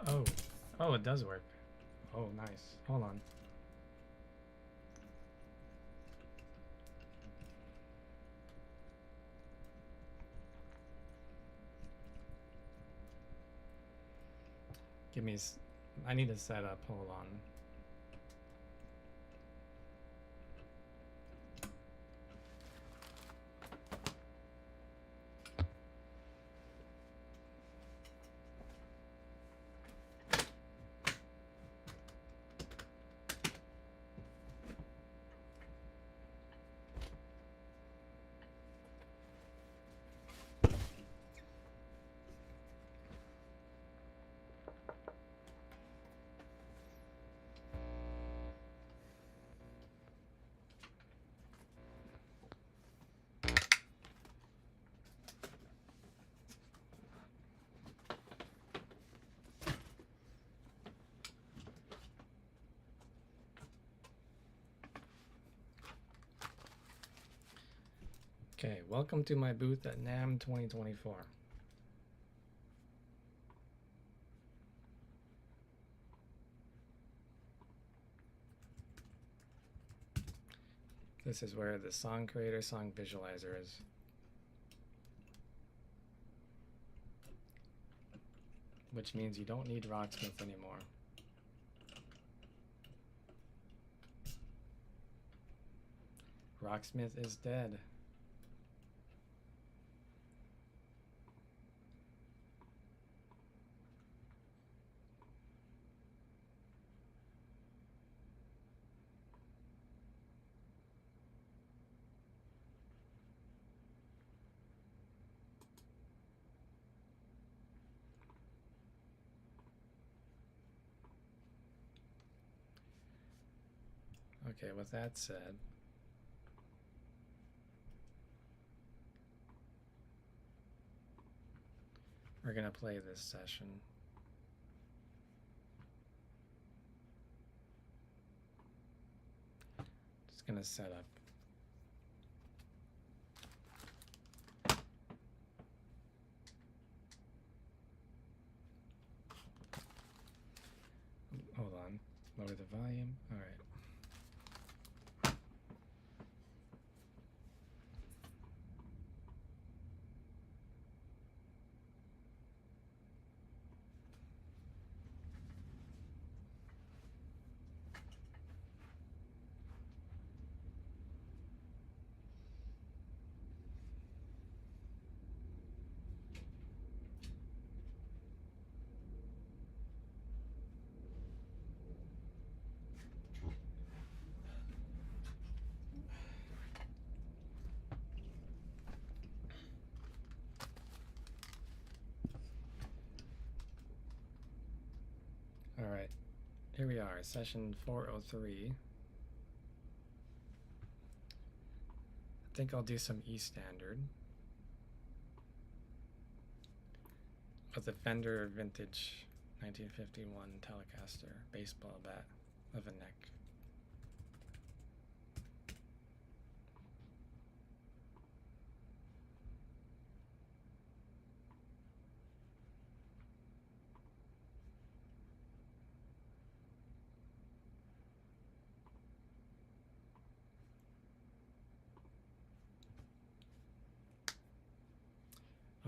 Oh, oh, it does work. Oh, nice. Hold on. Give me. I need to set up. Hold on. Okay, welcome to my booth at NAMM 2024. This is where the song creator, song visualizer is. Which means you don't need Rocksmith anymore. Rocksmith is dead. Okay, with that said, we're gonna play this session. Just gonna set up. Hold on, lower the volume. All right. All right, here we are, session 403. I think I'll do some E standard with a Fender vintage 1951 Telecaster baseball bat of a neck.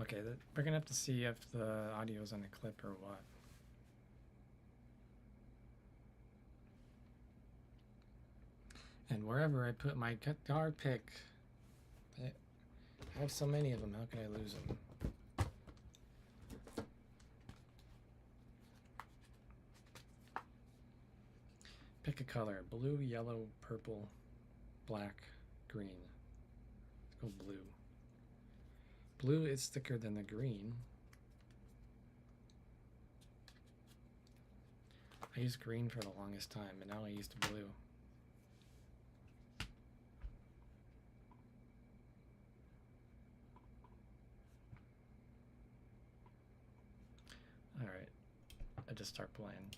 Okay, we're gonna have to see if the audio's on a clip or what. And wherever I put my guitar pick, I have so many of them, how can I lose them? Pick a color, blue, yellow, purple, black, green. Let's go blue. Blue is thicker than the green. I used green for the longest time, but now I used blue. Alright, I just start playing.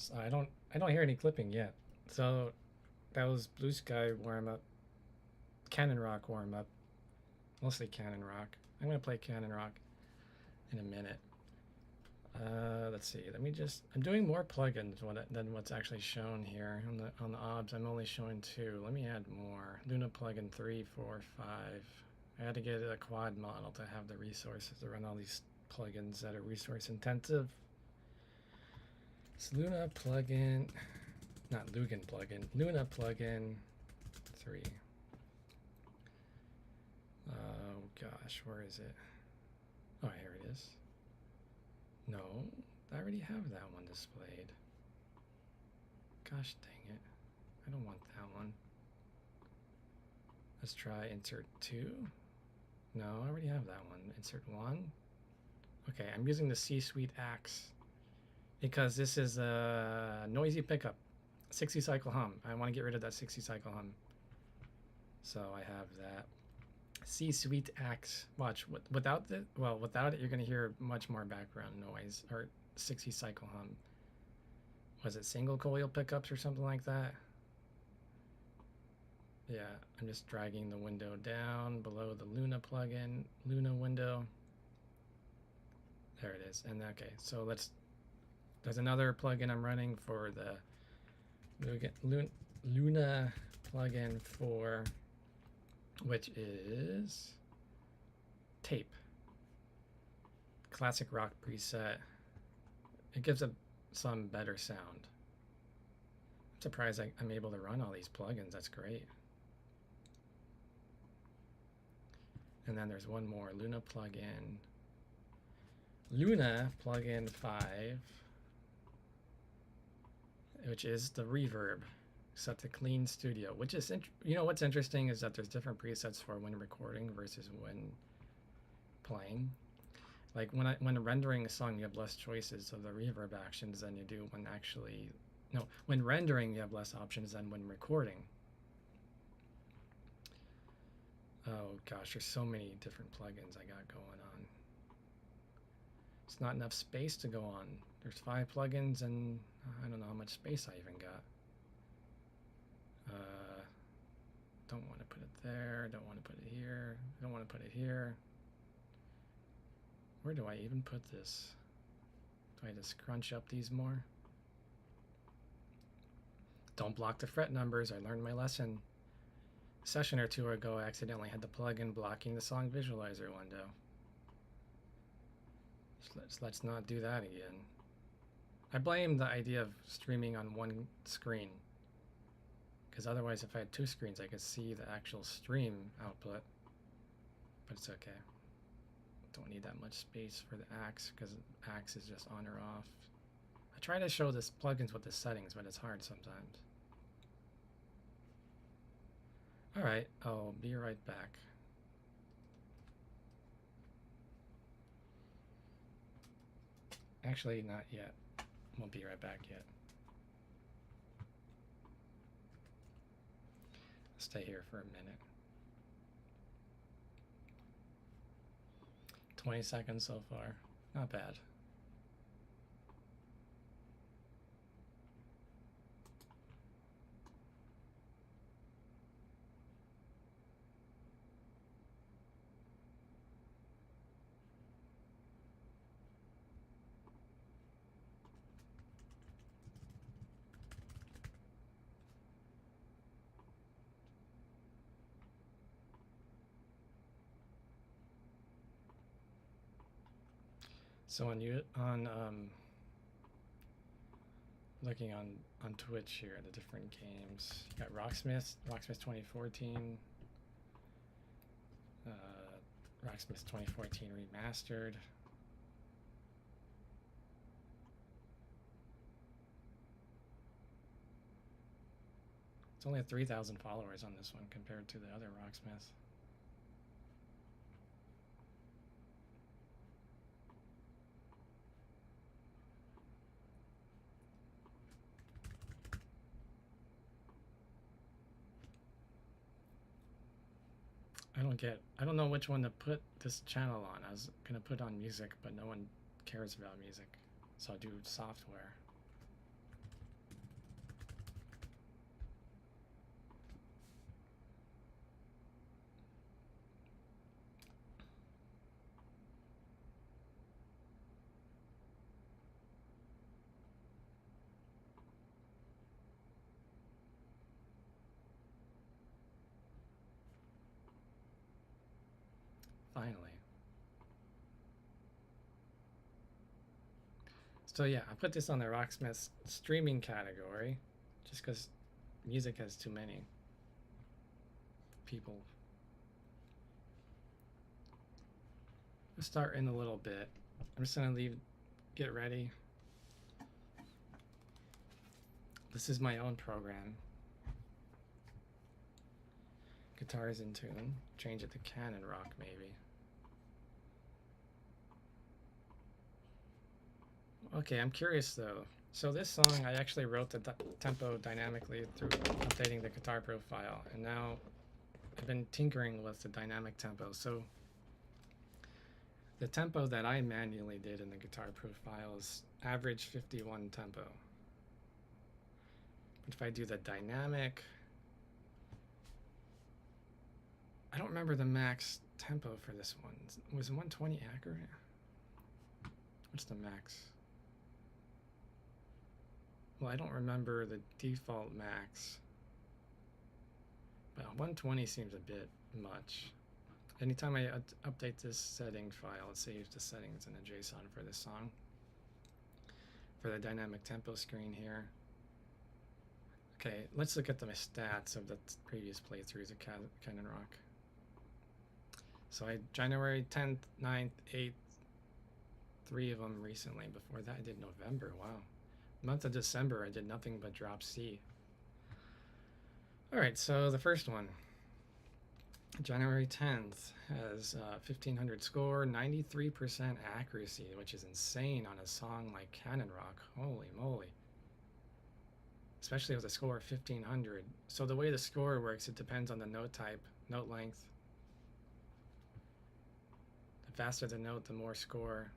So I don't hear any clipping yet. So that was Blue Sky warm up, Cannon Rock warm up, mostly Cannon Rock. I'm gonna play Cannon Rock in a minute. Let's see. Let me just. I'm doing more plugins than what's actually shown here on the OBS. I'm only showing 2. Let me add more. Luna plugin 3, 4, 5. I had to get a quad model to have the resources to run all these plugins that are resource intensive. It's Luna plugin, not Lugan plugin. Luna plugin 3. Oh gosh, where is it? Oh, here it is. No, I already have that one displayed. Gosh dang it. I don't want that one. Let's try insert 2. No, I already have that one. Insert 1. Okay, I'm using the C-Suite Axe because this is a noisy pickup. 60 cycle hum. I want to get rid of that 60 cycle hum. So I have that. C-Suite Axe. Watch, without it, you're going to hear much more background noise, or 60 cycle hum. Was it single coil pickups or something like that? Yeah, I'm just dragging the window down below the Luna plugin, Luna window. There it is. And okay, so there's another plugin I'm running for the Luna plugin for, which is Tape. Classic rock preset. It gives it some better sound. I'm surprised I'm able to run all these plugins. That's great. And then there's one more, Luna plugin 5, which is the reverb set to clean studio, which is, what's interesting is that there's different presets for when recording versus when playing. Like when rendering a song, you have less choices of the reverb actions than you do when rendering you have less options than when recording. Oh gosh, there's so many different plugins I got going on. It's not enough space to go on. There's 5 plugins and I don't know how much space I even got. Don't want to put it there. Don't want to put it here. Don't want to put it here. Where do I even put this? Do I just crunch up these more? Don't block the fret numbers. I learned my lesson. A session or 2 ago, I accidentally had the plugin blocking the song visualizer window. Let's not do that again. I blame the idea of streaming on one screen, because otherwise if I had 2 screens I could see the actual stream output, but it's okay. Don't need that much space for the Axe because Axe is just on or off. I try to show this plugins with the settings, but it's hard sometimes. Alright, I'll be right back. Actually, not yet. Won't be right back yet. Stay here for a minute. 20 seconds so far. Not bad. So looking on Twitch here, the different games. You got Rocksmith 2014, Rocksmith 2014 remastered. It's only 3,000 followers on this one compared to the other Rocksmith. I don't know which one to put this channel on. I was gonna put on music, but no one cares about music, so I'll do software. Finally. So yeah, I put this on the Rocksmith streaming category just because music has too many people. Let's start in a little bit. I'm just gonna get ready. This is my own program. Guitar is in tune. Change it to Canon Rock maybe. Okay, I'm curious though. So this song, I actually wrote the tempo dynamically through updating the guitar profile, and now I've been tinkering with the dynamic tempo. So the tempo that I manually did in the guitar profile is average 51 tempo. But if I do the dynamic, I don't remember the max tempo for this one. Was 120 accurate? What's the max? Well, I don't remember the default max. But 120 seems a bit much. Anytime I update this setting file, it saves the settings in a JSON for this song. For the dynamic tempo screen here. Okay, let's look at the stats of the previous playthroughs of Canon Rock. So I January 10th, 9th, 8th, 3 of them recently. Before that I did November, wow. Month of December I did nothing but drop C. Alright, so the first one. January 10th has 1500 score, 93% accuracy, which is insane on a song like Canon Rock. Holy moly. Especially with a score of 1500. So the way the score works, it depends on the note type, note length. The faster the note, the more score.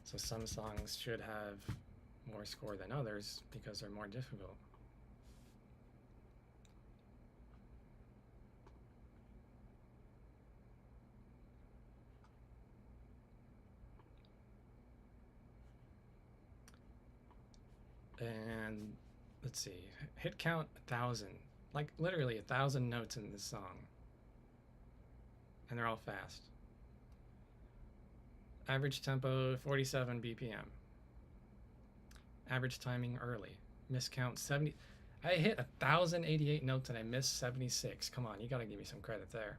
So some songs should have more score than others because they're more difficult. And let's see, hit count 1,000, like literally 1,000 notes in this song, and they're all fast. Average tempo 47 BPM. Average timing early. Miscount 70. I hit 1,088 notes and I missed 76. Come on, you gotta give me some credit there.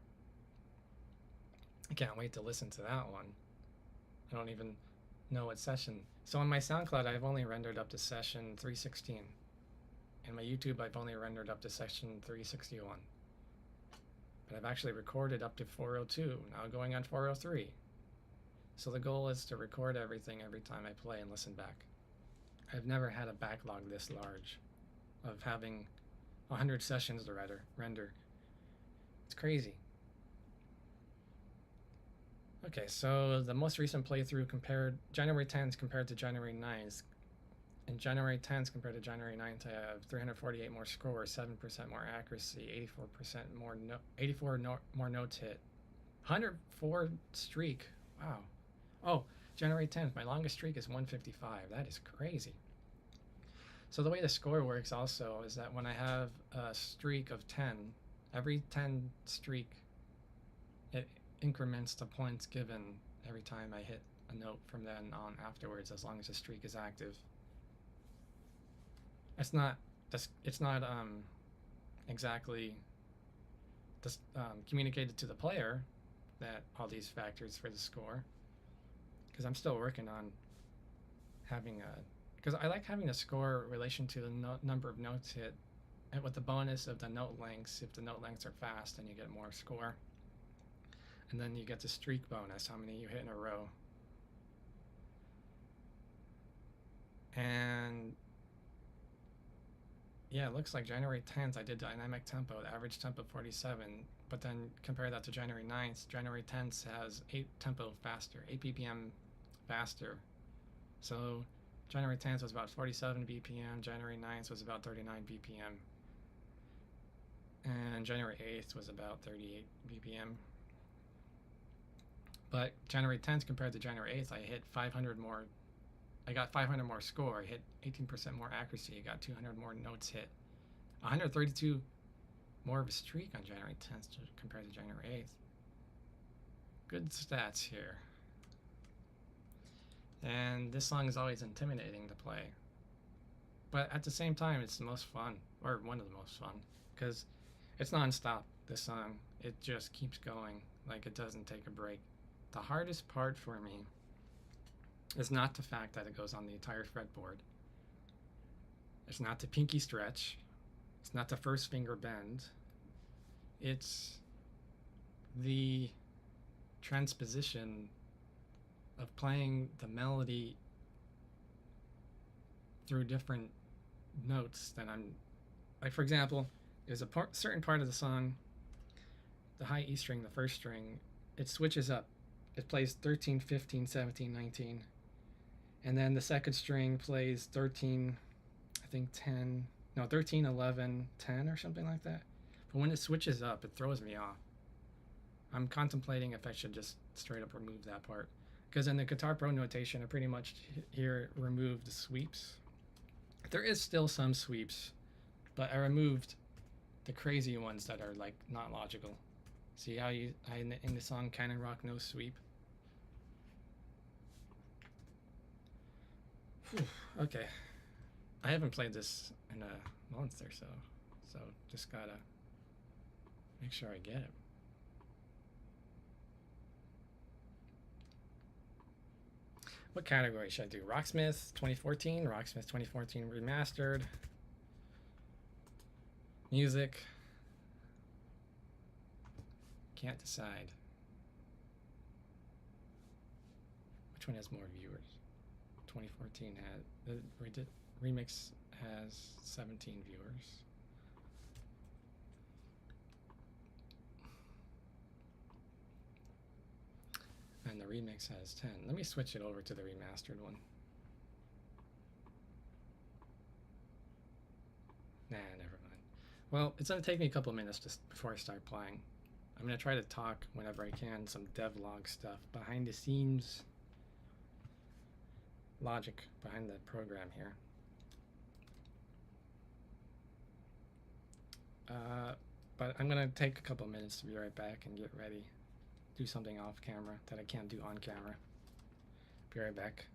I can't wait to listen to that one. I don't even know what session. So on my SoundCloud, I've only rendered up to session 316. In my YouTube, I've only rendered up to session 361. But I've actually recorded up to 402, now going on 403. So the goal is to record everything every time I play and listen back. I've never had a backlog this large of having 100 sessions to render. It's crazy. Okay, so the most recent playthrough compared January 10th compared to January 9th. In January 10th compared to January 9th, I have 348 more scores, 7% more accuracy, 84% more 84 more notes hit, 104 streak. Wow. Oh, January 10th, my longest streak is 155. That is crazy. So the way the score works also is that when I have a streak of 10, every 10 streak, it increments the points given every time I hit a note from then on afterwards, as long as the streak is active. It's not exactly communicated to the player that all these factors for the score, because I'm still working on having a, because I like having a score relation to the number of notes hit, and with the bonus of the note lengths. If the note lengths are fast, then you get more score, and then you get the streak bonus, how many you hit in a row. And yeah, it looks like January 10th I did dynamic tempo, the average tempo 47, but then compare that to January 9th. January 10th has 8 tempo faster, 8 BPM faster. So January 10th was about 47 BPM, January 9th was about 39 BPM, and January 8th was about 38 BPM. But January 10th compared to January 8th, I hit 500 more I got 500 more score. I hit 18% more accuracy. I got 200 more notes hit. 132 more of a streak on January 10th compared to January 8th. Good stats here. And this song is always intimidating to play. But at the same time, it's the most fun, or one of the most fun, because it's non-stop, this song. It just keeps going, like it doesn't take a break. The hardest part for me is not the fact that it goes on the entire fretboard. It's not the pinky stretch. It's not the first finger bend. It's the transposition of playing the melody through different notes that I'm like, for example, there's a certain part of the song, the high E string, the first string, it switches up. It plays 13, 15, 17, 19, and then the second string plays 13, I think 10, no, 13, 11, 10 or something like that. But when it switches up, it throws me off. I'm contemplating if I should just straight up remove that part, because in the Guitar Pro notation, I pretty much here removed the sweeps. There is still some sweeps, but I removed the crazy ones that are like not logical. See how in the song Canon Rock no sweep? Whew, okay. I haven't played this in a month or so, so just gotta make sure I get it. What category should I do? Rocksmith 2014, Rocksmith 2014 Remastered, Music. Can't decide. Which one has more viewers? 2014 had, the remix has 17 viewers. And the remix has 10. Let me switch it over to the remastered one. Nah, never mind. Well, it's going to take me a couple minutes before I start playing. I'm going to try to talk whenever I can, some devlog stuff, behind the scenes logic behind the program here. But I'm going to take a couple minutes to be right back and get ready. Do something off camera that I can't do on camera. Be right back.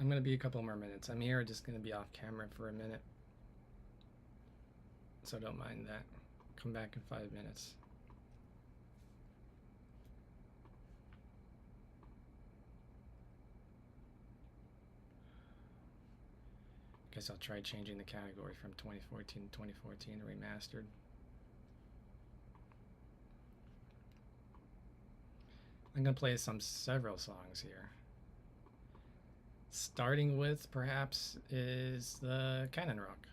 I'm gonna be a couple more minutes. I'm here just gonna be off camera for a minute. So don't mind that. Come back in 5 minutes. Guess I'll try changing the category from 2014 to 2014 remastered. I'm gonna play several songs here. Starting with perhaps is the Canon Rock.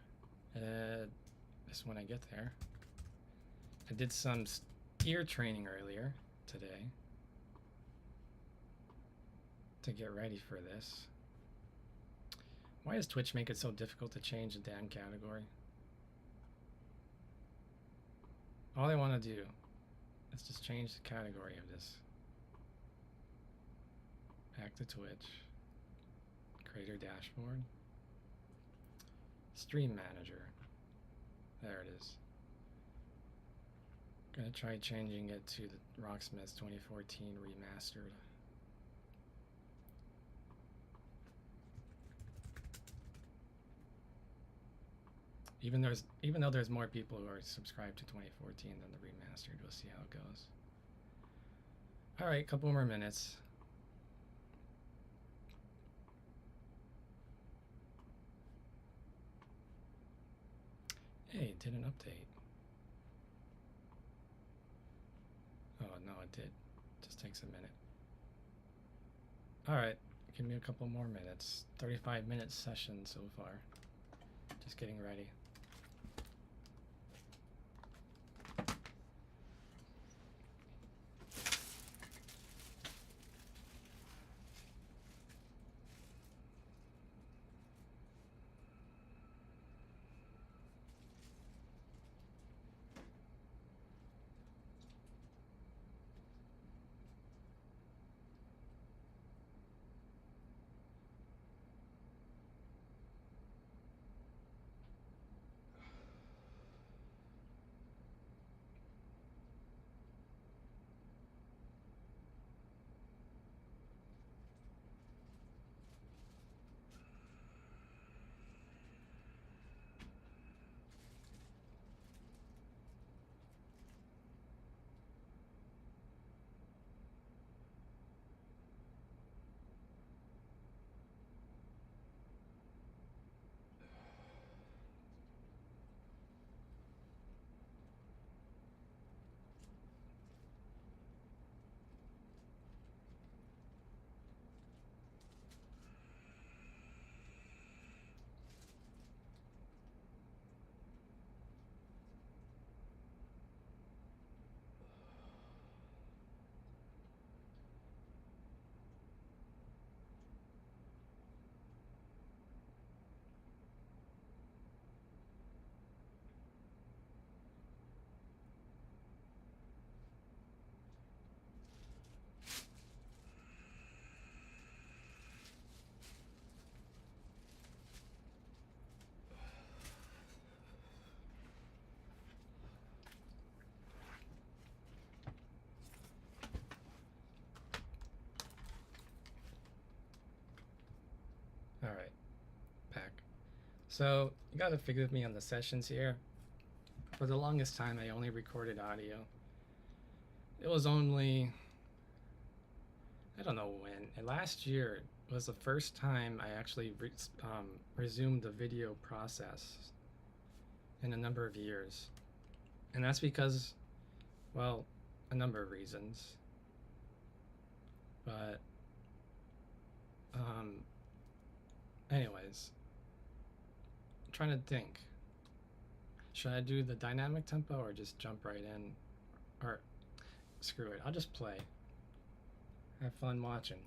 Just when I get there. I did some ear training earlier today to get ready for this. Why does Twitch make it so difficult to change the damn category? All I want to do is just change the category of this. Back to Twitch. Creator dashboard. Stream manager. There it is. Gonna try changing it to the Rocksmith 2014 remastered. Even though there's more people who are subscribed to 2014 than the remastered, we'll see how it goes. All right, couple more minutes. Hey, it did an update. Oh, no, it did. Just takes a minute. All right, give me a couple more minutes. 35-minute session so far. Just getting ready. All right, back. So you gotta forgive with me on the sessions here. For the longest time, I only recorded audio. It was only, I don't know when. Last year was the first time I actually resumed the video process in a number of years. And that's because, well, a number of reasons. But, anyways, I'm trying to think. Should I do the dynamic tempo or just jump right in? Or screw it, I'll just play. Have fun watching.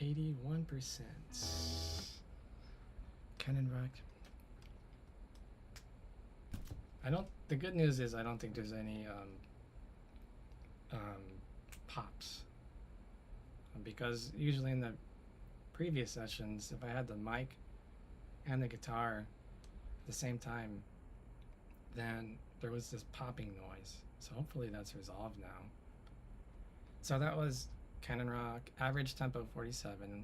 81%. Canon Rock. The good news is I don't think there's any pops. Because usually in the previous sessions, if I had the mic and the guitar at the same time, then there was this popping noise. So hopefully that's resolved now. So that was Canon Rock, average tempo 47,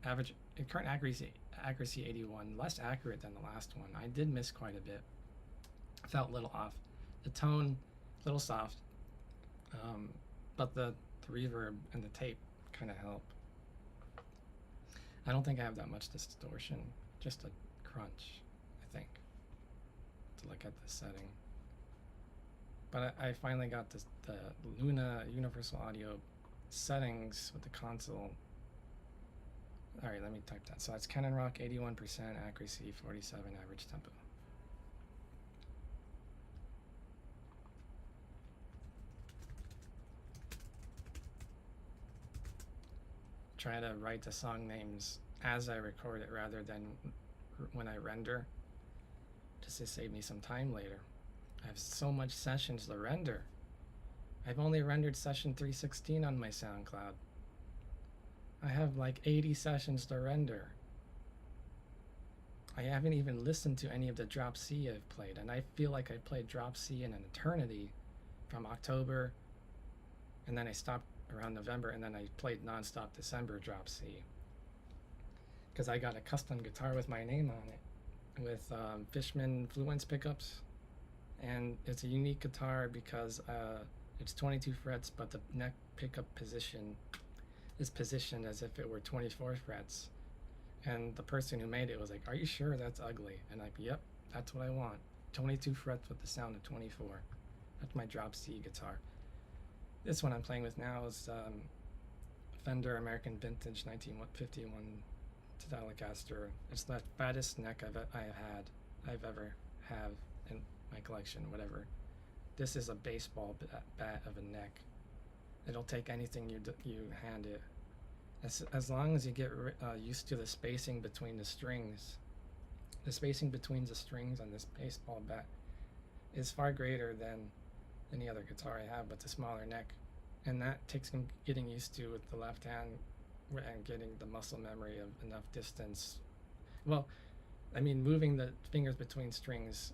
current accuracy 81, less accurate than the last one. I did miss quite a bit. Felt a little off. The tone, a little soft, but the reverb and the tape kind of help. I don't think I have that much distortion, just a crunch, I think, to look at the setting. But I finally got the Luna Universal Audio settings with the console. All right, let me type that. So it's Canon Rock, 81% accuracy, 47 average tempo. Try to write the song names as I record it rather than when I render, just to save me some time later. I have so much sessions to render. I've only rendered session 316 on my SoundCloud. I have like 80 sessions to render. I haven't even listened to any of the Drop C I've played, and I feel like I played Drop C in an eternity from October, and then I stopped around November, and then I played nonstop December Drop C. Because I got a custom guitar with my name on it, with Fishman Fluence pickups, and it's a unique guitar because it's 22 frets, but the neck pickup position is positioned as if it were 24 frets. And the person who made it was like, "Are you sure that's ugly?" And I'm like, "Yep, that's what I want. 22 frets with the sound of 24. That's my Drop C guitar." This one I'm playing with now is Fender American Vintage 1951 Telecaster. It's the fattest neck I've ever have in my collection. Whatever. This is a baseball bat of a neck. It'll take anything you hand it. As long as you get used to the spacing between the strings, the spacing between the strings on this baseball bat is far greater than any other guitar I have, but the smaller neck, and that takes some getting used to with the left hand and getting the muscle memory of enough distance. Well, I mean, moving the fingers between strings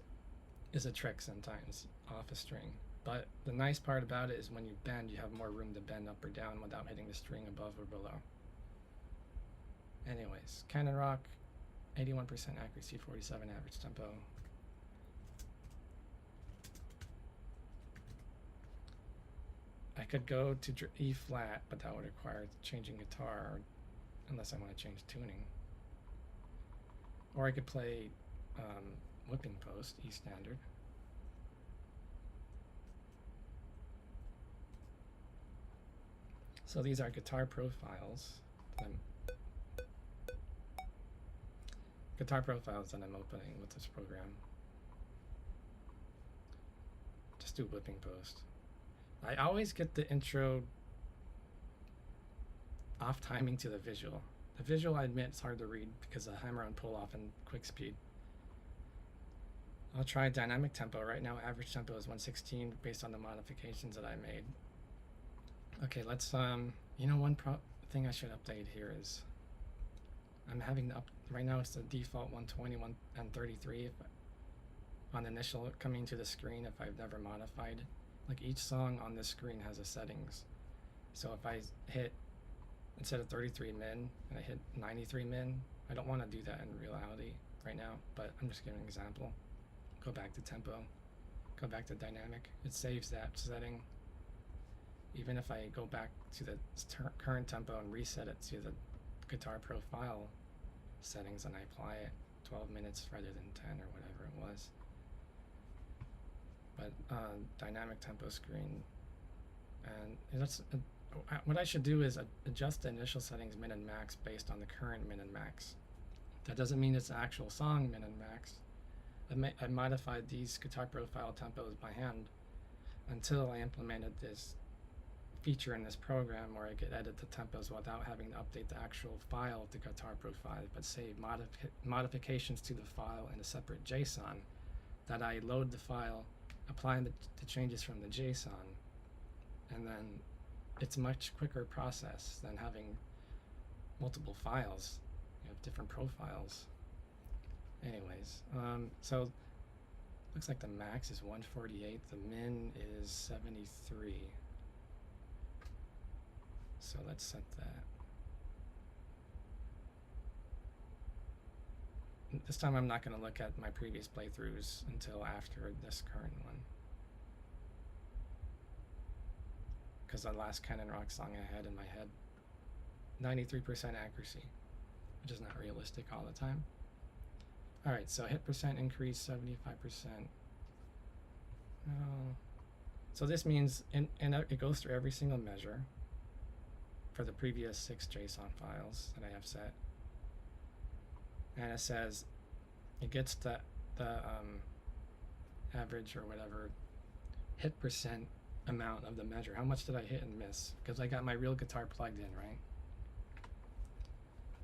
is a trick sometimes off a string. But the nice part about it is when you bend, you have more room to bend up or down without hitting the string above or below. Anyways, Cannon Rock, 81% accuracy, 47 average tempo. I could go to E flat, but that would require changing guitar, unless I want to change tuning. Or I could play Whipping Post, E standard. So these are guitar profiles. Guitar profiles that I'm opening with this program. Just do Whipping Post. I always get the intro off timing to the visual. The visual, I admit, it's hard to read because of hammer-on pull-off and quick speed. I'll try dynamic tempo. Right now, average tempo is 116 based on the modifications that I made. Okay, let's, you know, one thing I should update here is I'm having right now it's the default 120 and 33 on the initial coming to the screen if I've never modified. Like each song on this screen has a settings. So if I hit, instead of 33 min, and I hit 93 min, I don't want to do that in reality right now, but I'm just giving an example. Go back to tempo, go back to dynamic. It saves that setting. Even if I go back to the current tempo and reset it to the guitar profile settings and I apply it 12 minutes rather than 10 or whatever it was. But dynamic tempo screen, and that's what I should do is adjust the initial settings min and max based on the current min and max. That doesn't mean it's the actual song min and max. I modified these guitar profile tempos by hand until I implemented this feature in this program where I could edit the tempos without having to update the actual file of the guitar profile, but save modifications to the file in a separate JSON that I load the file, applying the changes from the JSON, and then it's a much quicker process than having multiple files. You have different profiles. Anyways, so looks like the max is 148, the min is 73. So let's set that. This time I'm not going to look at my previous playthroughs until after this current one, because the last Cannon Rock song I had in my head, 93% accuracy, which is not realistic all the time. Alright, so hit percent increase 75%. So this means it goes through every single measure for the previous 6 JSON files that I have set, and it says it gets the average or whatever hit percent amount of the measure. How much did I hit and miss? Because I got my real guitar plugged in, right?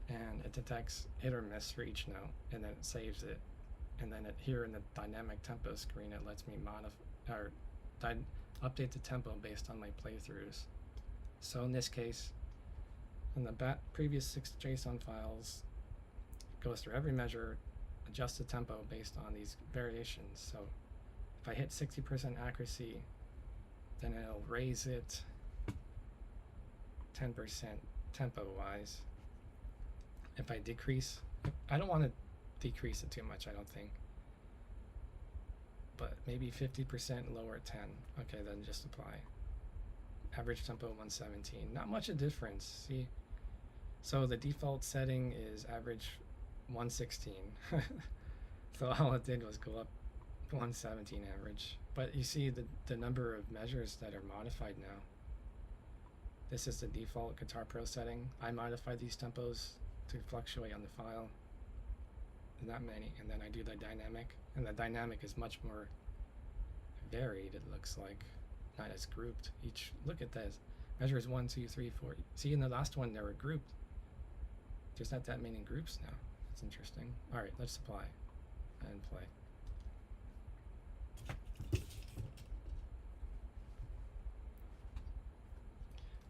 And it detects hit or miss for each note, and then it saves it, and then here in the dynamic tempo screen it lets me update the tempo based on my playthroughs. So in this case, in the previous 6 JSON files, it goes through every measure adjust the tempo based on these variations. So if I hit 60% accuracy, then it'll raise it 10% tempo wise. If I decrease, I don't want to decrease it too much, I don't think, but maybe 50% lower 10. Okay, then just apply. Average tempo 117. Not much of difference. See, so the default setting is average 116. So all it did was go up 117 average. But you see the number of measures that are modified now. This is the default Guitar Pro setting. I modified these tempos to fluctuate on the file. Not many. And then I do the dynamic. And the dynamic is much more varied, it looks like. Not as grouped. Each, look at this. Measures 1, 2, 3, 4. See, in the last one they were grouped. There's not that many groups now. That's interesting. Alright, let's apply and play.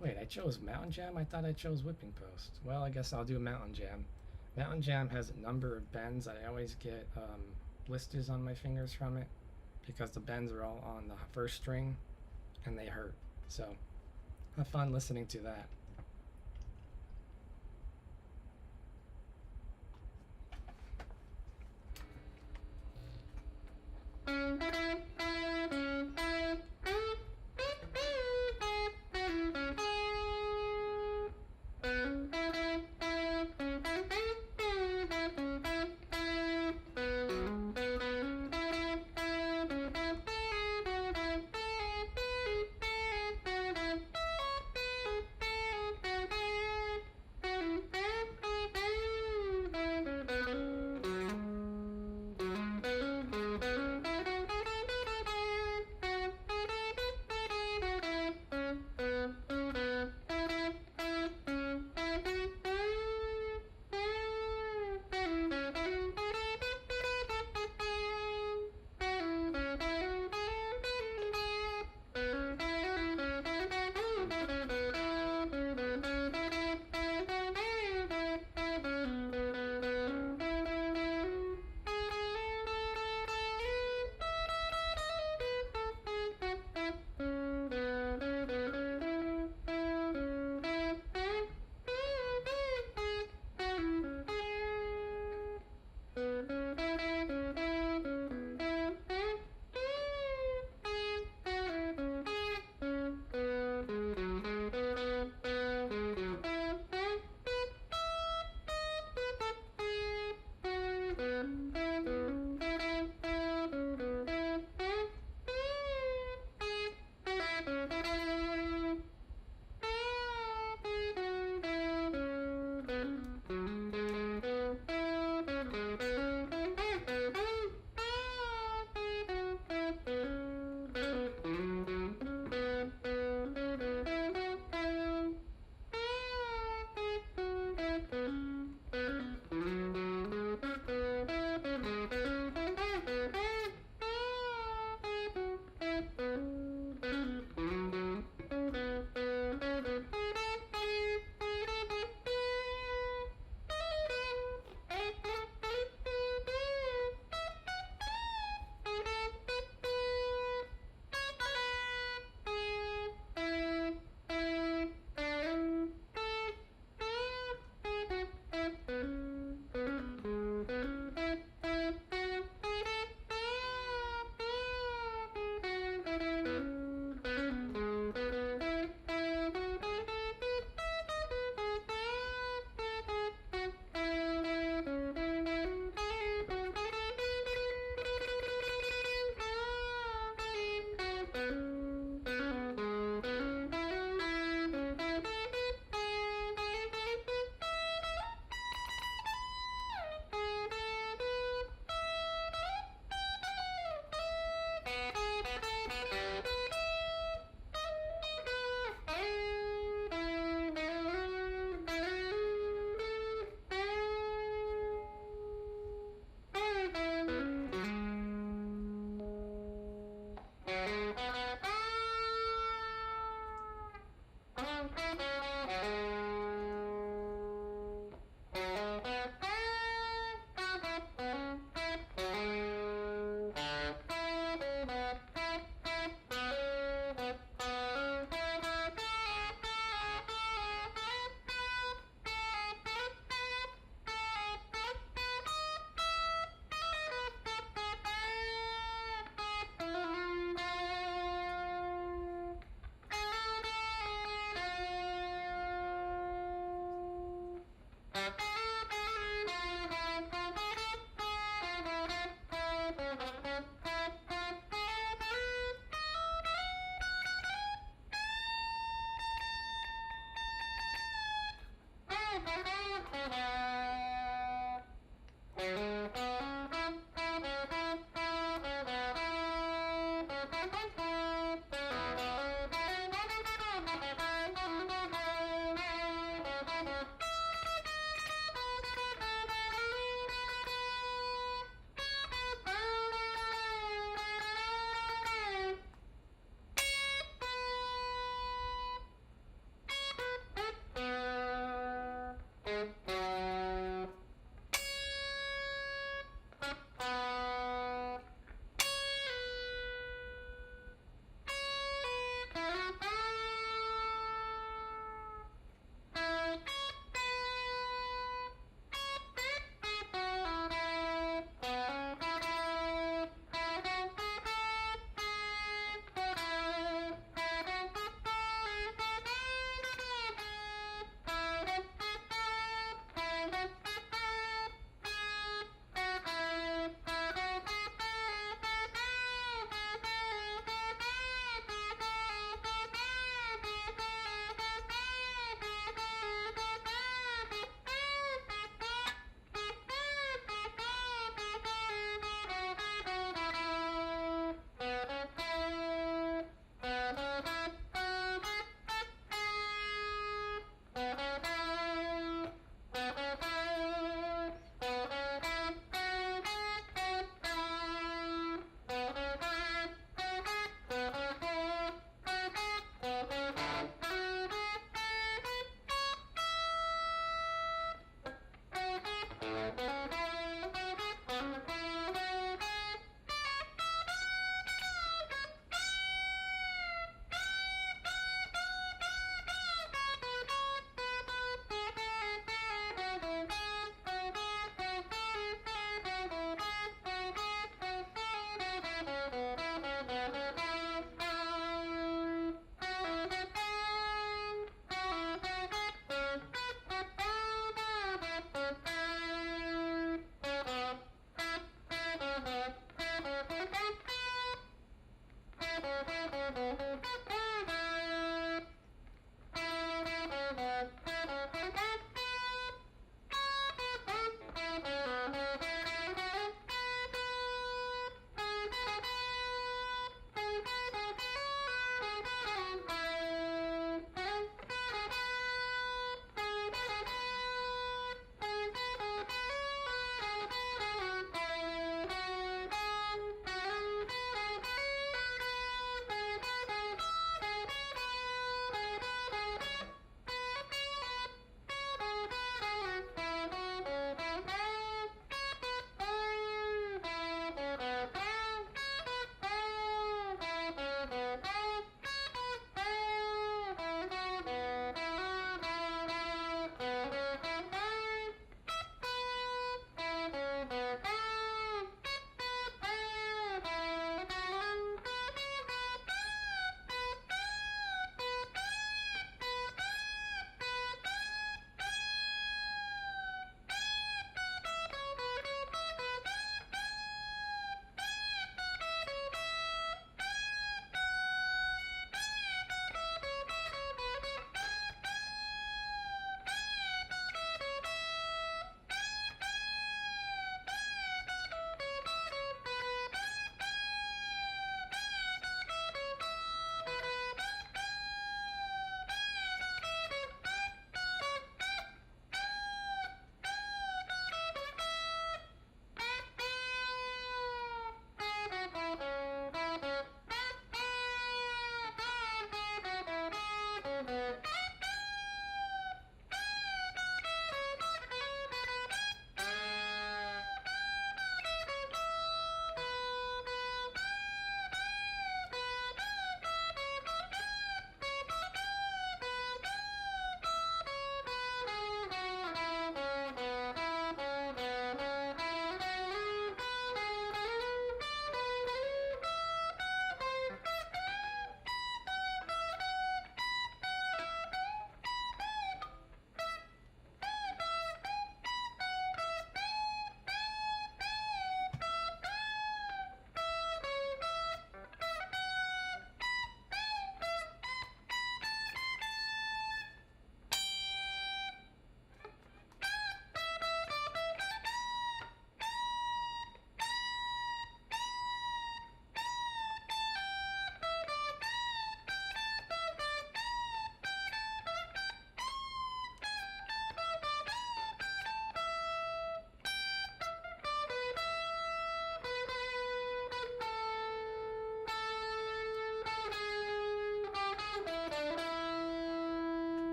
Wait, I chose Mountain Jam? I thought I chose Whipping Post. Well, I guess I'll do Mountain Jam. Mountain Jam has a number of bends. I always get blisters on my fingers from it because the bends are all on the first string and they hurt. So have fun listening to that.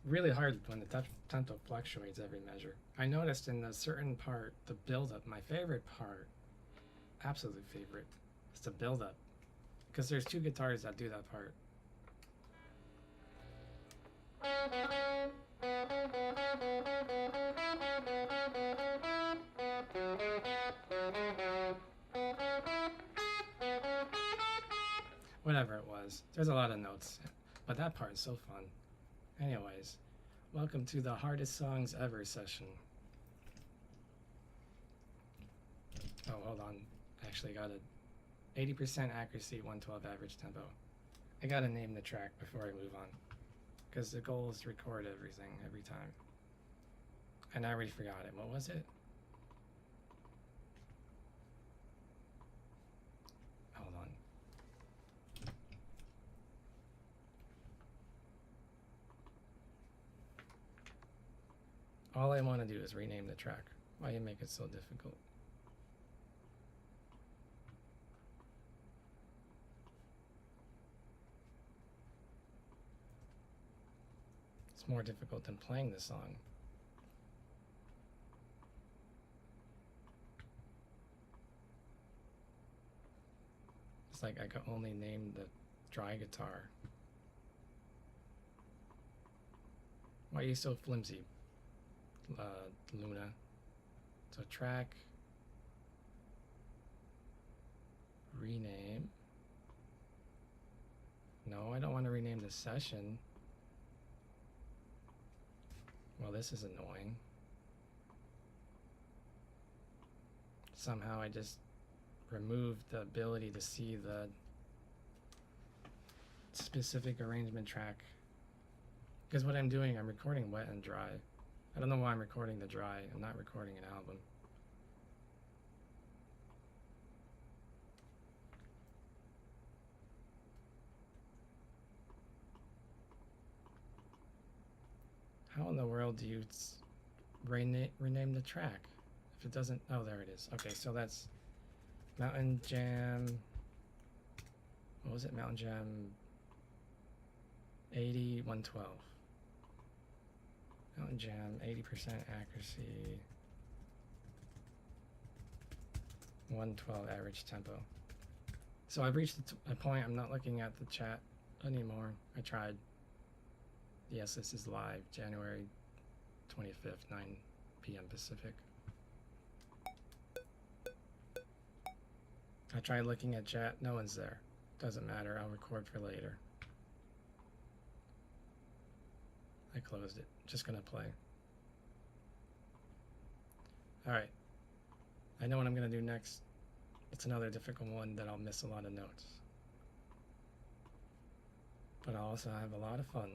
really hard when the tempo fluctuates every measure. I noticed in a certain part, the build-up, my favorite part, absolute favorite, is the build-up. Because there's two guitars that do that part. Whatever it was. There's a lot of notes. But that part is so fun. Anyways, welcome to the hardest songs ever session. Oh, hold on. I actually got a 80% accuracy, 112 average tempo. I gotta name the track before I move on. Because the goal is to record everything every time. And I already forgot it. What was it? Hold on. All I want to do is rename the track. Why you make it so difficult? It's more difficult than playing the song. It's like I could only name the dry guitar. Why are you so flimsy, Luna? So track, rename. No, I don't want to rename the session. Well, this is annoying. Somehow I just removed the ability to see the specific arrangement track. Because what I'm doing, I'm recording wet and dry. I don't know why I'm recording the dry. I'm not recording an album. How in the world do you rename the track? If it doesn't, oh, there it is. Okay, so that's Mountain Jam. What was it? Mountain Jam 80, 112. Mountain Jam, 80% accuracy, 112 average tempo. So I've reached a point I'm not looking at the chat anymore. I tried. Yes, this is live, January 25th, 9 p.m. Pacific. I tried looking at chat, no one's there. Doesn't matter, I'll record for later. I closed it, just gonna play. Alright, I know what I'm gonna do next. It's another difficult one that I'll miss a lot of notes. But I'll also have a lot of fun.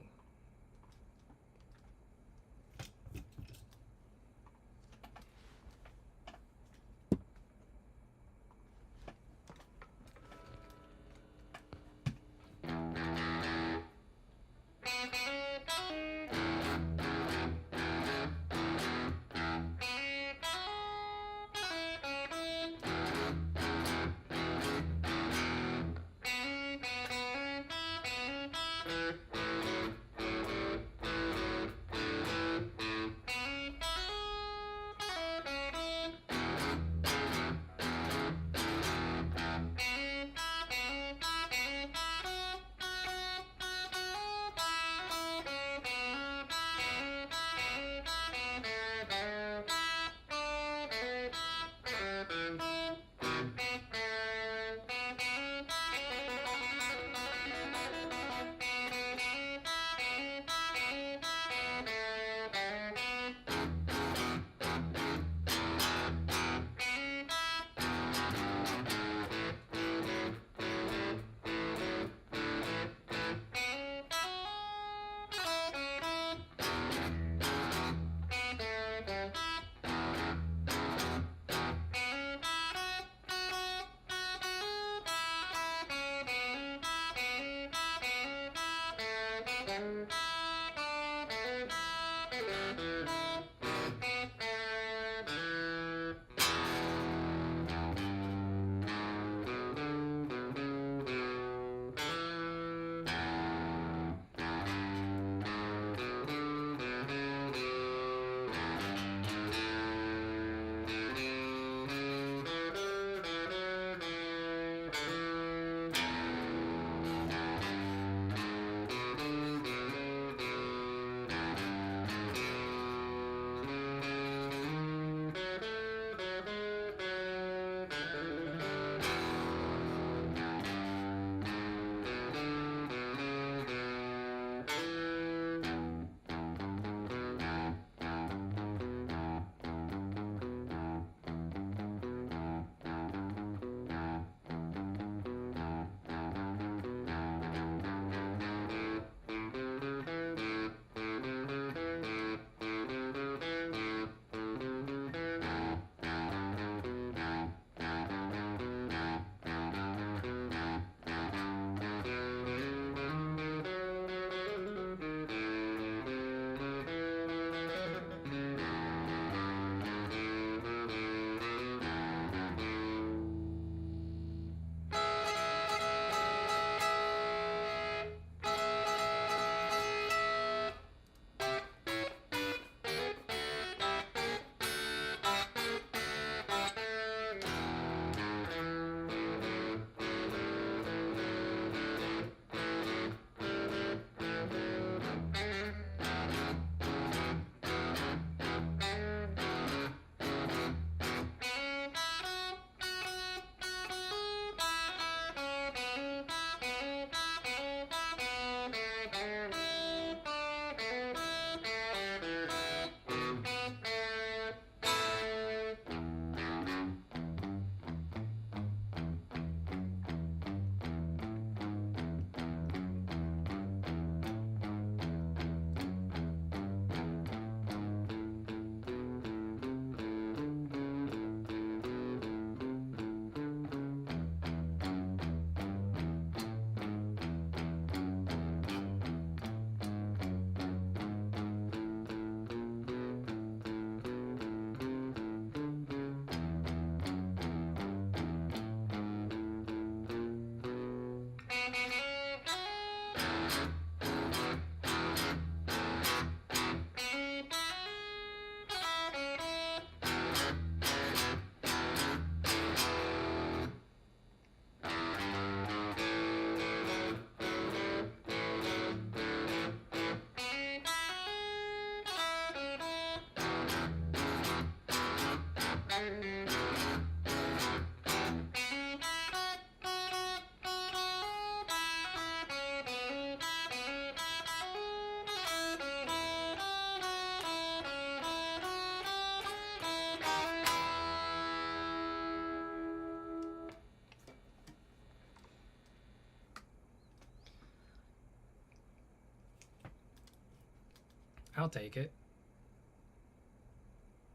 I'll take it.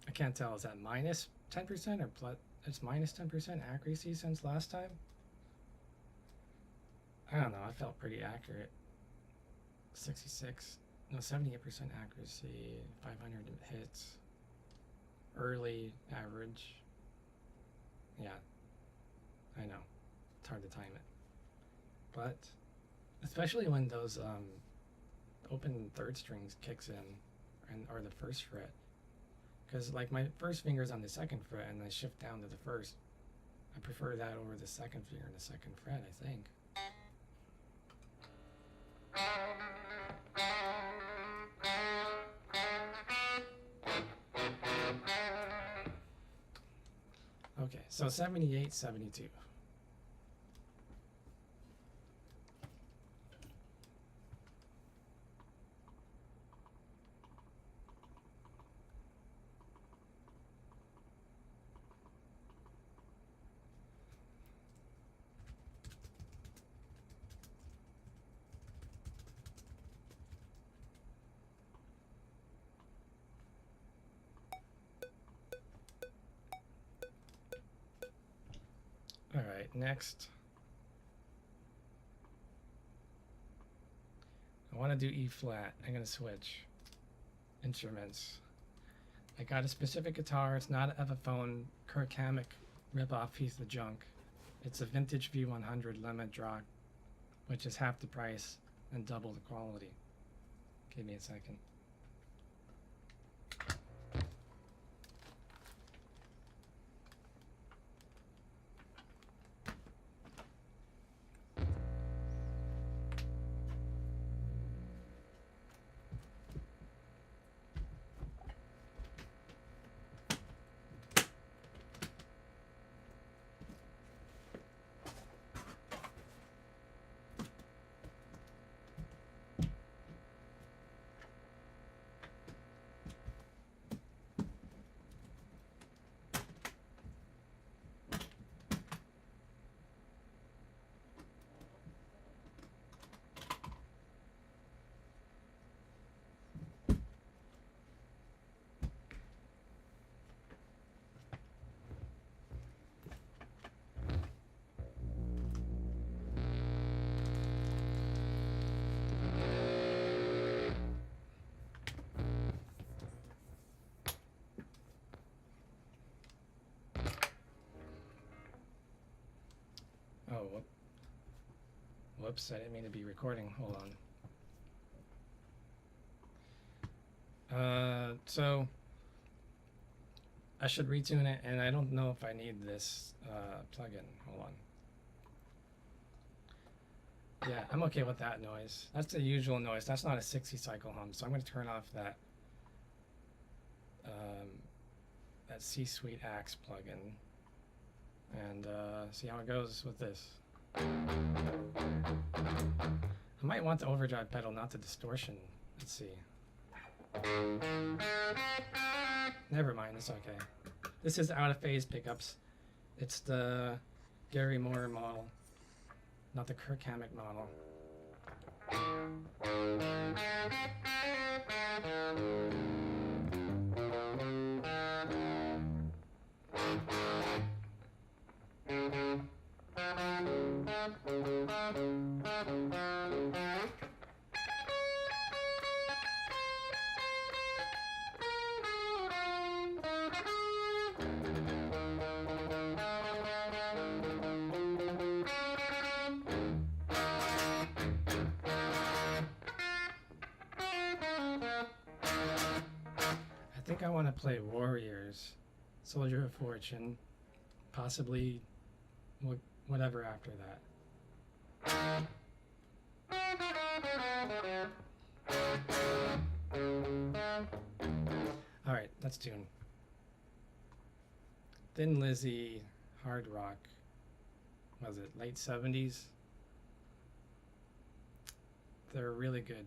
I can't tell. Is that minus 10% or plus? It's minus 10% accuracy since last time? I don't know. I felt pretty accurate. 66. No, 78% accuracy. 500 hits. Early, average. Yeah. I know. It's hard to time it. But, especially when those open third strings kicks in, or the first fret. Because like my first finger's on the second fret and I shift down to the first. I prefer that over the second finger and the second fret, I think. Okay, so 78, 72. All right, next. I want to do E flat. I'm going to switch instruments. I got a specific guitar. It's not an Epiphone Kirk Hammett rip-off piece of junk. It's a vintage V100 Lemon Drop, which is half the price and double the quality. Give me a second. Oh, whoops, I didn't mean to be recording. Hold on. So I should retune it, and I don't know if I need this plugin. Hold on. Yeah, I'm okay with that noise. That's the usual noise. That's not a 60 cycle hum, so I'm going to turn off that C-Suite Axe plugin and see how it goes with this. I might want the overdrive pedal, not the distortion. Let's see. Never mind, it's okay. This is out of phase pickups. It's the Gary Moore model, not the Kirk Hammett model. I think I want to play Warriors, Soldier of Fortune, possibly whatever after that. All right, let's tune. Thin Lizzy, hard rock. Was it late 70s? They're really good.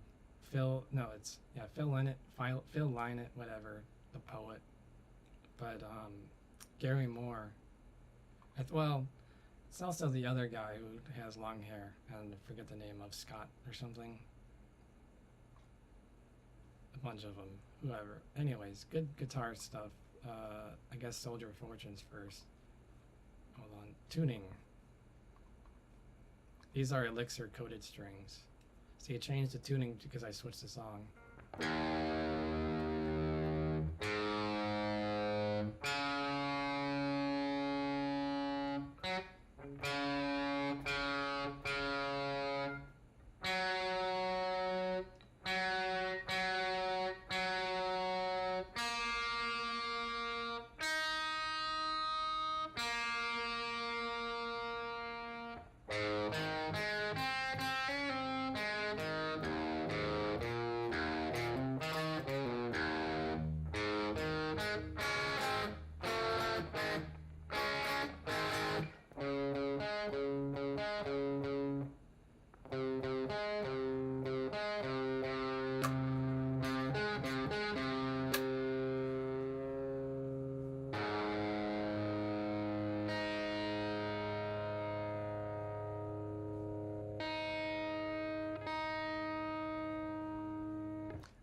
Phil Lynott, Phil Lynott, whatever, the poet. But Gary Moore. It's also the other guy who has long hair, and I forget the name of, Scott or something. bunch of them. Whoever. Anyways, good guitar stuff. I guess Soldier of Fortunes first. Hold on. Tuning. These are Elixir coded strings. See, it changed the tuning because I switched the song.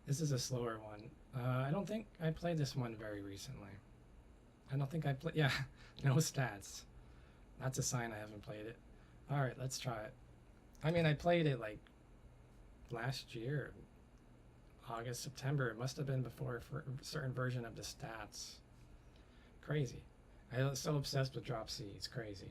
This is a slower one. I don't think I played this one very recently. I don't think I played. Yeah, no stats. That's a sign I haven't played it. Alright, let's try it. I mean, I played it like last year, August, September. It must have been before for a certain version of the stats. Crazy. I was so obsessed with Drop C. It's crazy.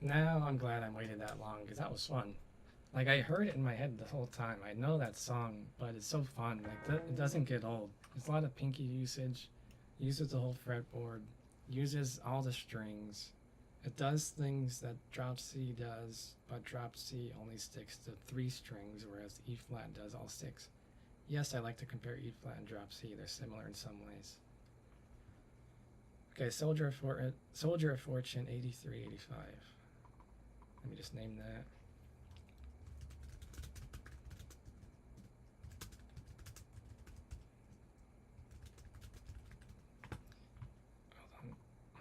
Now I'm glad I waited that long because that was fun. Like I heard it in my head the whole time. I know that song, but it's so fun. Like it doesn't get old. There's a lot of pinky usage. Uses the whole fretboard. Uses all the strings. It does things that drop C does, but drop C only sticks to 3 strings, whereas E flat does all 6. Yes, I like to compare E flat and drop C. They're similar in some ways. Okay, Soldier of Fortune 8385. Let me just name that.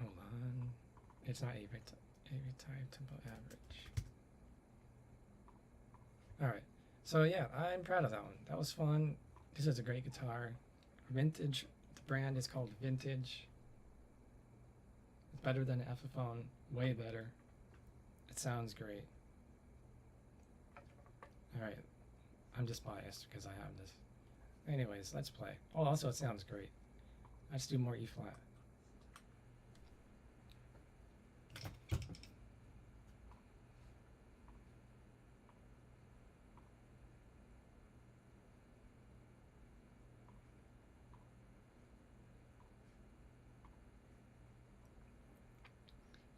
Hold on. It's not AV type tempo average. Alright. So yeah, I'm proud of that one. That was fun. This is a great guitar. Vintage. The brand is called Vintage. It's better than an Epiphone. Way better. It sounds great. Alright. I'm just biased because I have this. Anyways, let's play. Oh, also it sounds great. Let's do more E flat.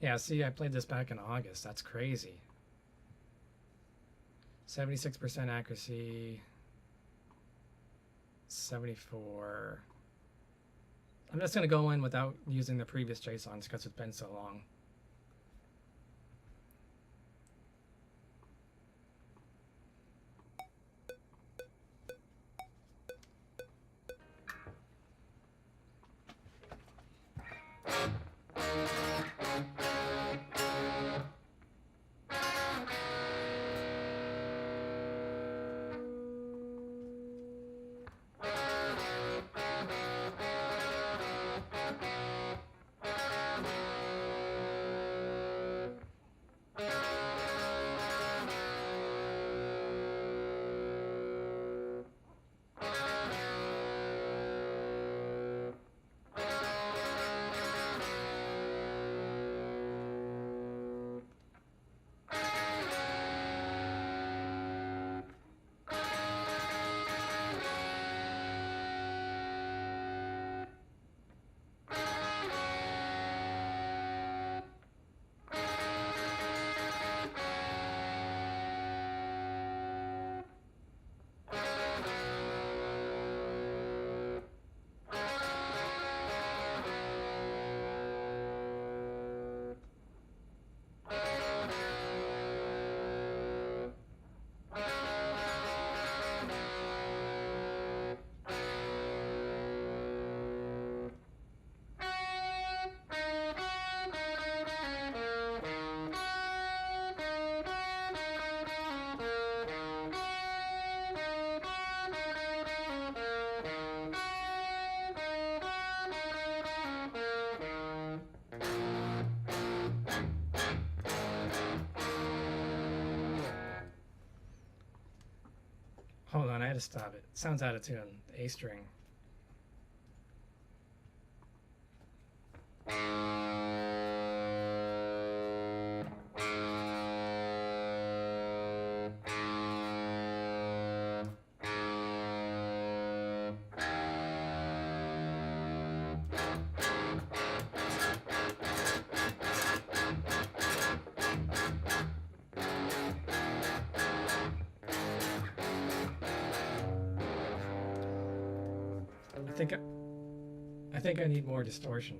Yeah, see, I played this back in August. That's crazy. 76% accuracy. 74. I'm just going to go in without using the previous JSONs because it's been so long. Hold on, I had to stop it. Sounds out of tune. A string. I think I need more distortion.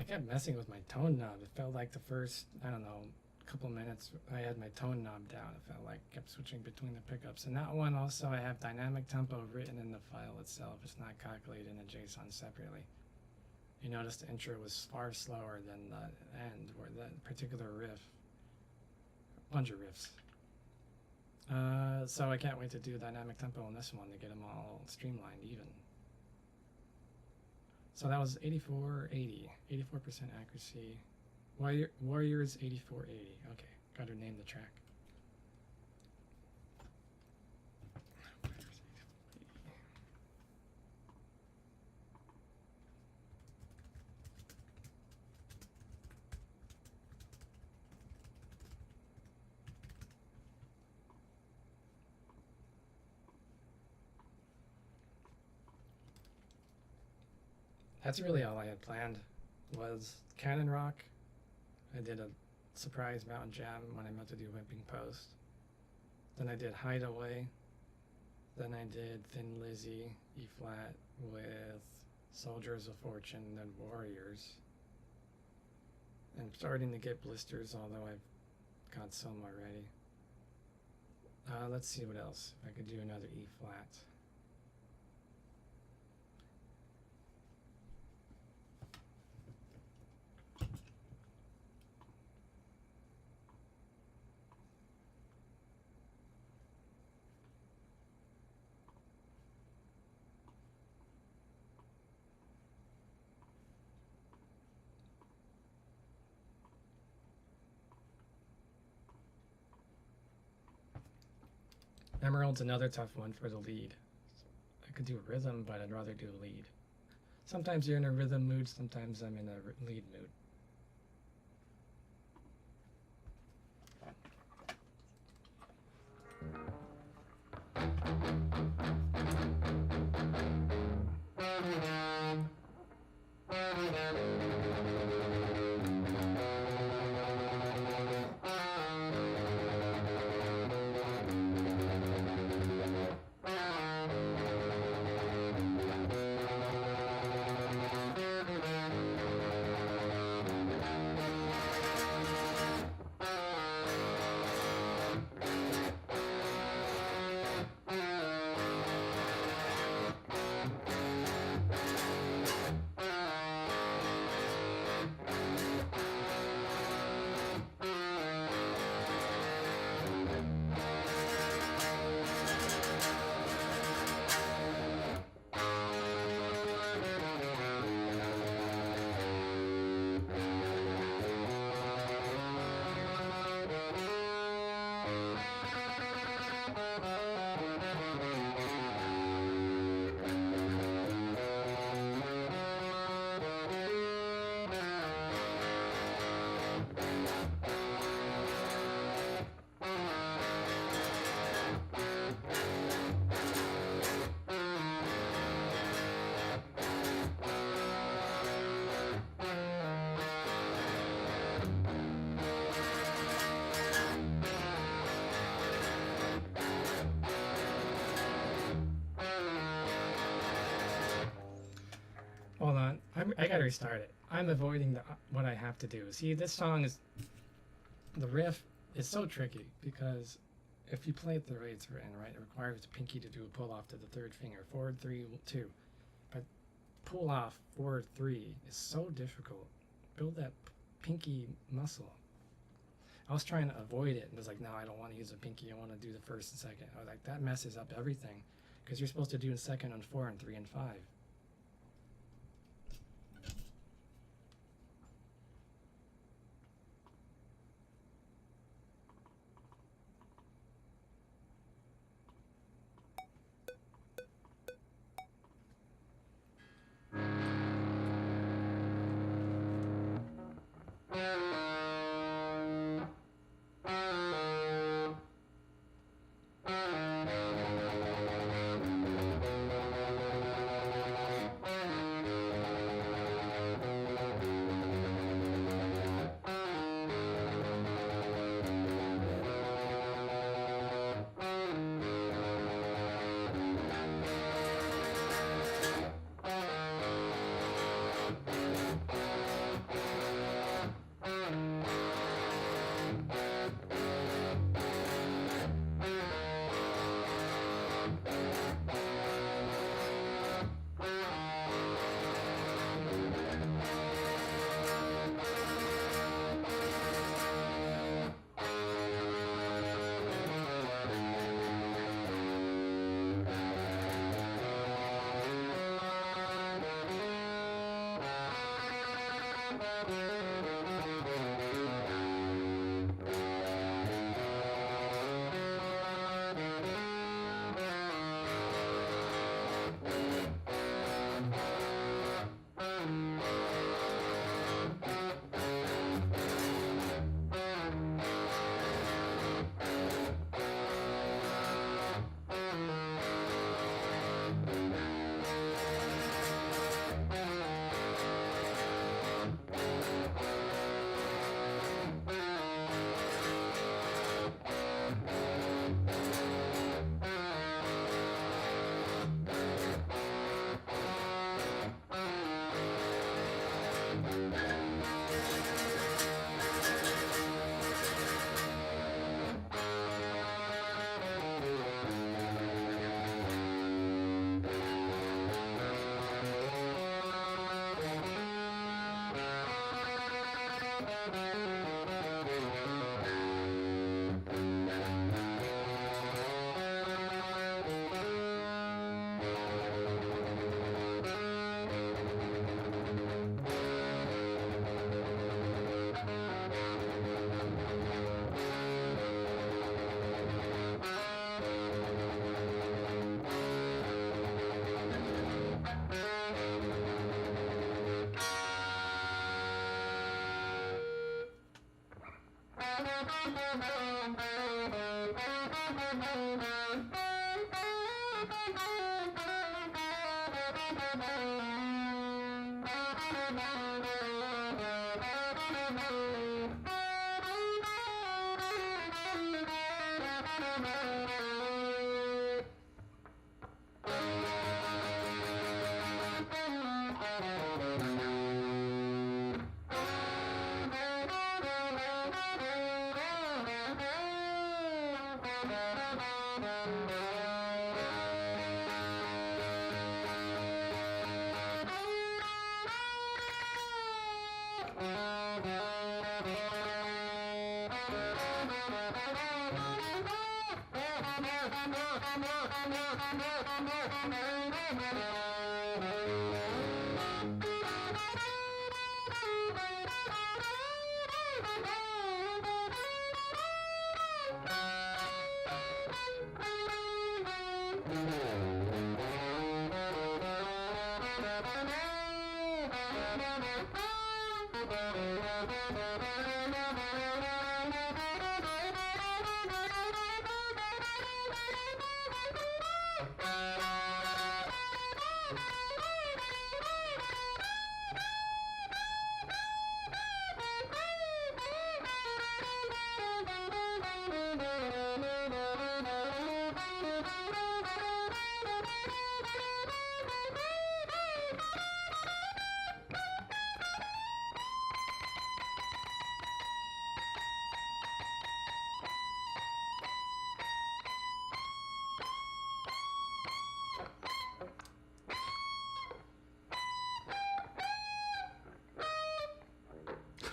kept messing with my tone knob. It felt like the first, I don't know, couple minutes I had my tone knob down. It felt like I kept switching between the pickups. And that one also I have dynamic tempo written in the file itself. It's not calculated in a JSON separately. You notice the intro was far slower than the end, or that particular riff. A bunch of riffs. So I can't wait to do dynamic tempo on this one to get them all streamlined even. So that was 8480, 84% accuracy. Warriors 8480. Okay, got to name the track. That's really all I had planned was Cannon Rock. I did a surprise mountain jam when I meant to do Wimping Post. Then I did Hideaway. Then I did Thin Lizzy, E flat with Soldiers of Fortune, then Warriors. I'm starting to get blisters, although I've got some already. Let's see what else. If I could do another E flat. Emerald's another tough one for the lead. I could do rhythm, but I'd rather do lead. Sometimes you're in a rhythm mood, sometimes I'm in a lead mood. Hold on, I gotta restart it. I'm avoiding what I have to do. See, this song is, the riff is so tricky because if you play it the way it's written, right, it requires the pinky to do a pull off to the third finger, forward 3, 2. But pull off forward 3 is so difficult. Build that pinky muscle. I was trying to avoid it and was like, no, I don't want to use a pinky. I want to do the first and second. I was like, that messes up everything because you're supposed to do a second on 4 and 3 and 5.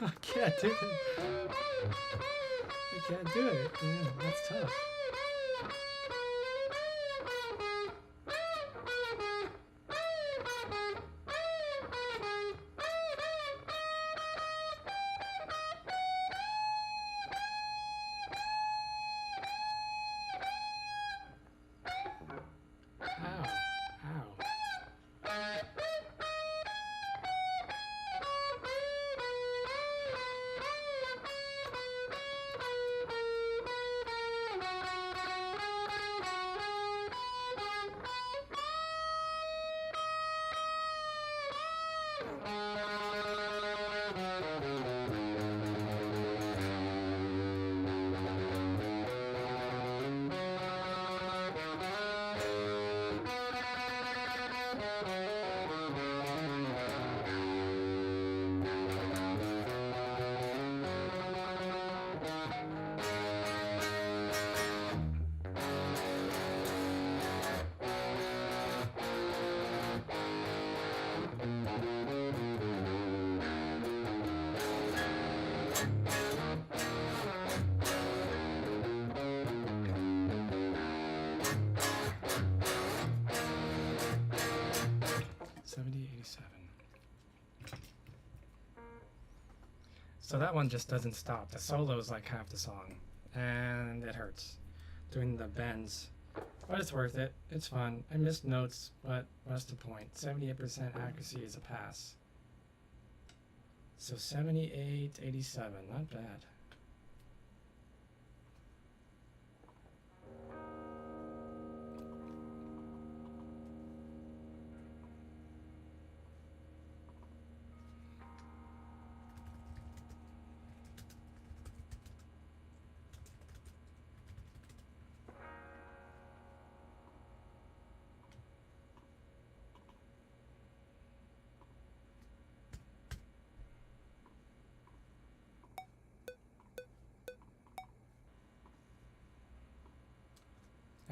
I can't do it. I can't do it. Yeah, that's tough. Ow. Ow. So that one just doesn't stop. The solo is like half the song, and it hurts doing the bends, but it's worth it. It's fun. I missed notes, but what's the point? 78% accuracy is a pass. So 78, 87, not bad.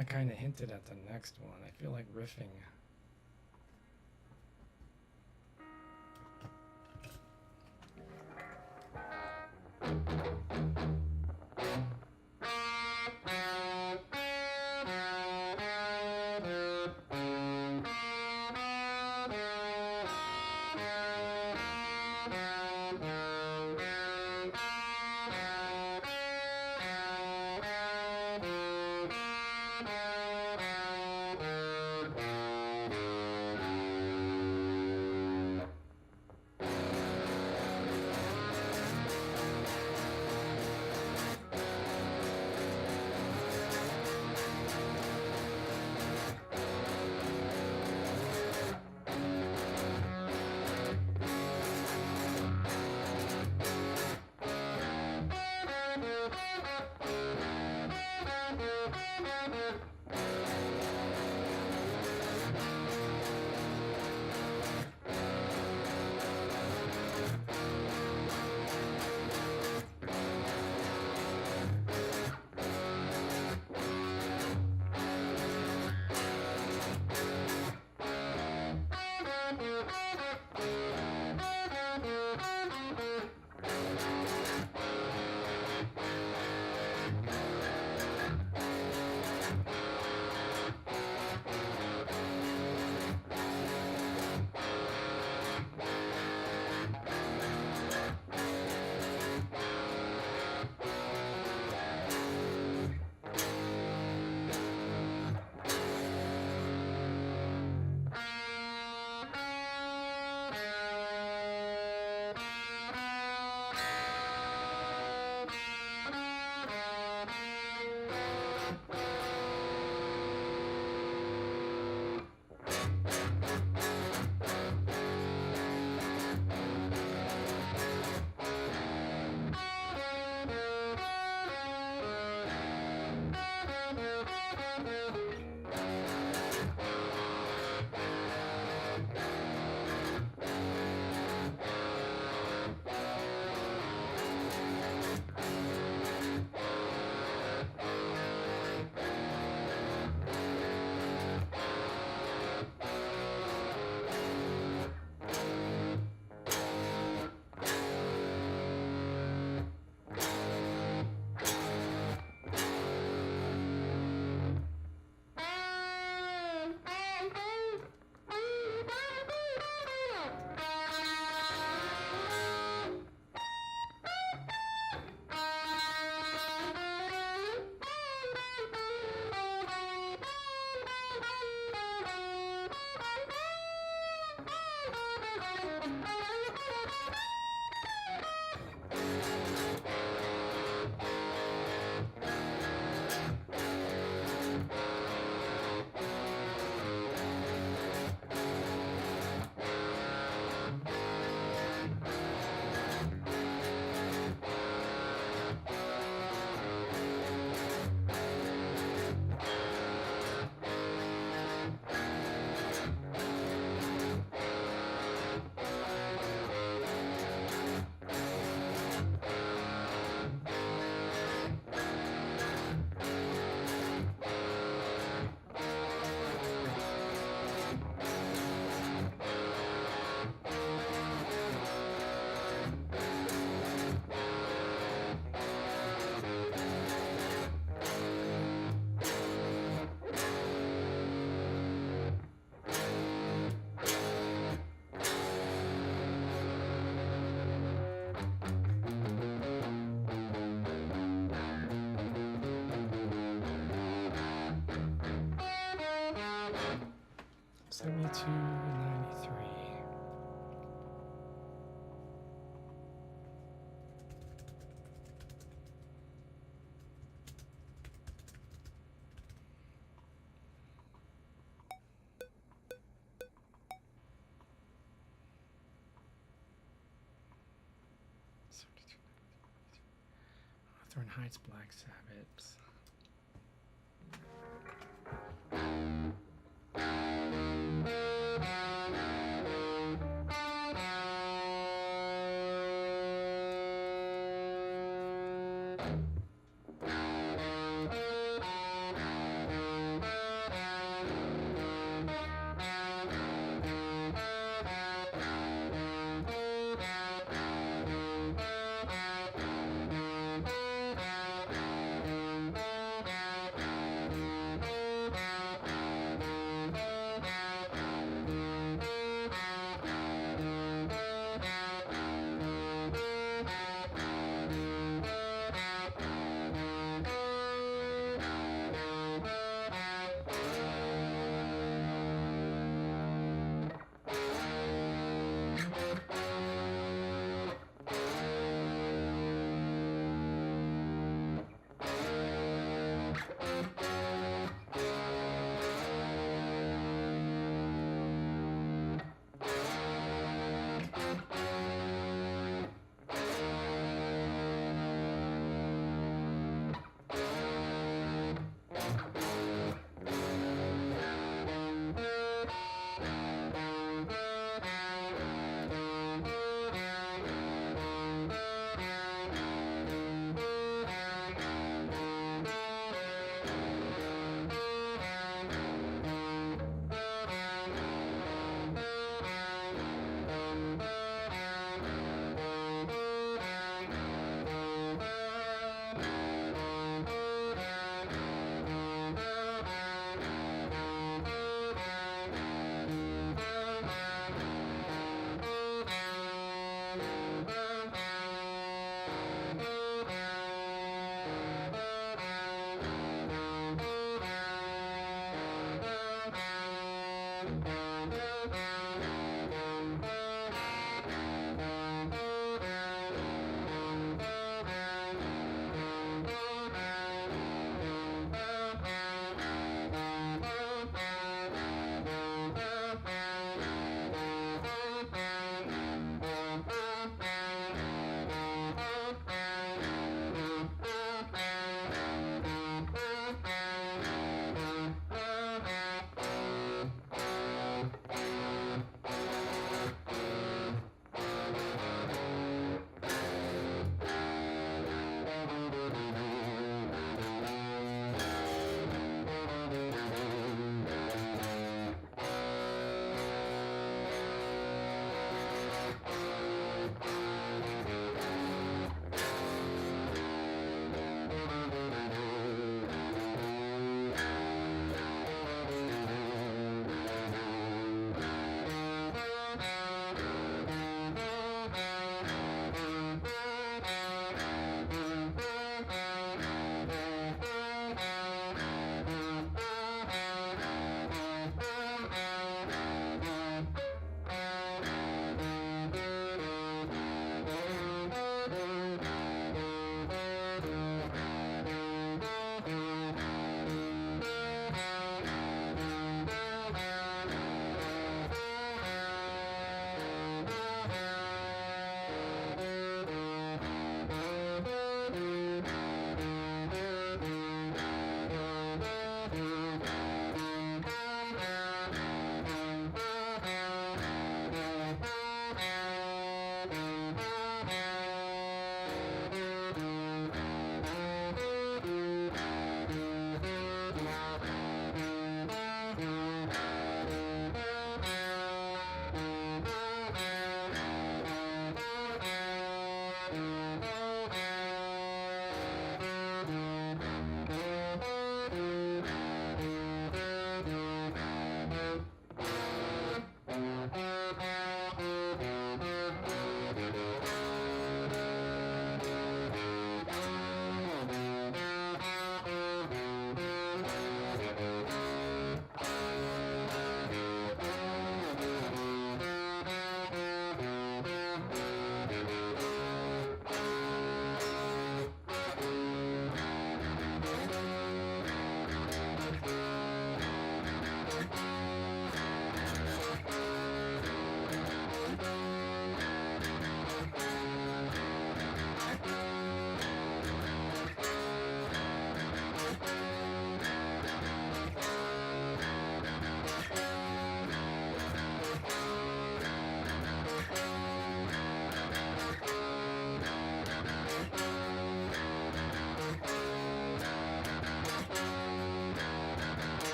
I kind of hinted at the next one. I feel like riffing. 7293. Hawthorne Heights, Black Sabbath.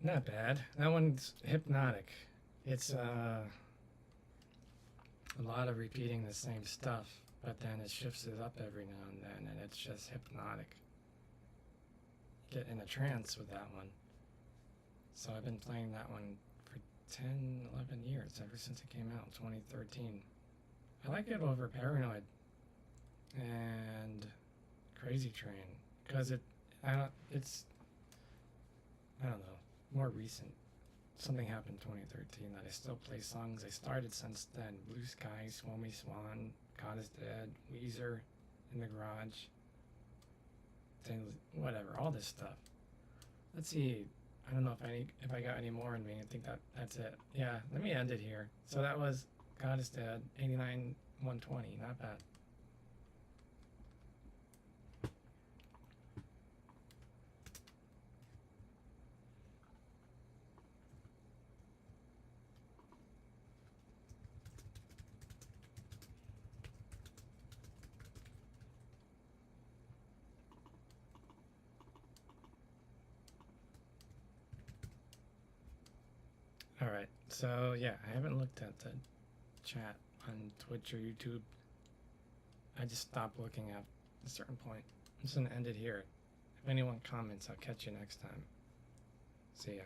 Not bad. That one's hypnotic. It's a lot of repeating the same stuff, but then it shifts it up every now and then, and it's just hypnotic. Get in a trance with that one. So I've been playing that one for 10, 11 years, ever since it came out, 2013. I like it over Paranoid and Crazy Train, because it's, I don't know, more recent. Something happened in 2013 that I still play songs I started since then. Blue Sky, Swomey Swan, God is Dead, Weezer, In the Garage, whatever, all this stuff. Let's see. I don't know if I got any more in me. I think that's it. Yeah, let me end it here. So that was God is Dead, 89 120. Not bad. All right. So yeah, I haven't looked at the chat on Twitch or YouTube. I just stopped looking at a certain point. I'm just gonna end it here. If anyone comments, I'll catch you next time. See ya.